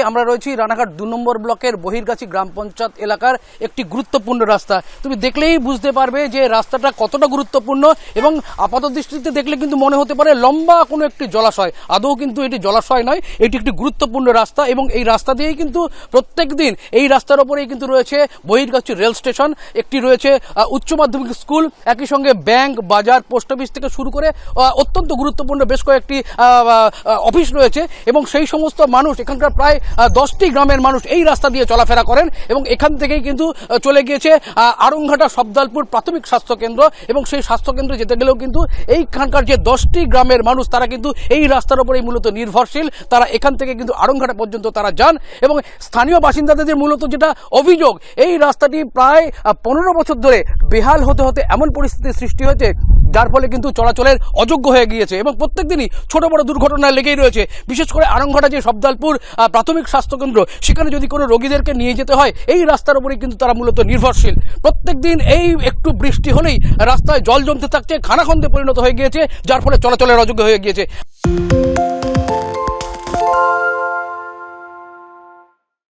আমরা রয়েছি রানাঘাট 2 নম্বর ব্লকের বহিরগাছি গ্রাম পঞ্চায়েত এলাকার একটি গুরুত্বপূর্ণ রাস্তা। তুমি দেখলেই বুঝতে পারবে যে রাস্তাটা কতটা গুরুত্বপূর্ণ এবং আপাত দৃষ্টিতে দেখলে কিন্তু মনে হতে পারে লম্বা কোনো একটি জলাশয়। আদৌ কিন্তু এটি জলাশয় নয়, এটি একটি গুরুত্বপূর্ণ রাস্তা এবং এই রাস্তা দিয়েই কিন্তু প্রত্যেক দিন এই রাস্তার ওপরেই কিন্তু রয়েছে বহিরগাছি রেল স্টেশন, একটি রয়েছে উচ্চ মাধ্যমিক স্কুল, একই সঙ্গে ব্যাংক, বাজার, পোস্ট অফিস থেকে শুরু করে অত্যন্ত গুরুত্বপূর্ণ বেশ কয়েকটি অফিস রয়েছে এবং সেই সমস্ত মানুষ এখানকার প্রায় 10টি গ্রামের মানুষ এই রাস্তা দিয়ে চলাফেরা করেন এবং এখান থেকেই কিন্তু চলে গিয়েছে আরংঘাটা সবদালপুর প্রাথমিক স্বাস্থ্যকেন্দ্র এবং সেই স্বাস্থ্যকেন্দ্রে যেতে গেলেও কিন্তু এইখানকার যে 10টি গ্রামের মানুষ তারা কিন্তু এই রাস্তার উপরেই মূলত নির্ভরশীল। তারা এখান থেকে কিন্তু আরংঘাটা পর্যন্ত তারা যান এবং স্থানীয় বাসিন্দাদের মূলত যেটা অভিযোগ, এই রাস্তাটি প্রায় 15 বছর ধরে বেহাল হতে হতে এমন পরিস্থিতির সৃষ্টি হয়েছে যার ফলে কিন্তু চলাচলের অযোগ্য হয়ে গিয়েছে এবং প্রত্যেক দিনই ছোট বড় দুর্ঘটনা লেগেই রয়েছে। বিশেষ করে আরংঘাটা যে সবদালপুর প্রাথমিক স্বাস্থ্যকেন্দ্র, সেখানে যদি কোনো রোগীদেরকে নিয়ে যেতে হয় এই রাস্তার উপরেই কিন্তু তারা মূলত নির্ভরশীল। প্রত্যেক দিন এই একটু বৃষ্টি হলেই রাস্তায় জল জমতে থাকছে, খানাখন্দে পরিণত হয়ে গিয়েছে, যার ফলে চলাচলের অযোগ্য হয়ে গিয়েছে।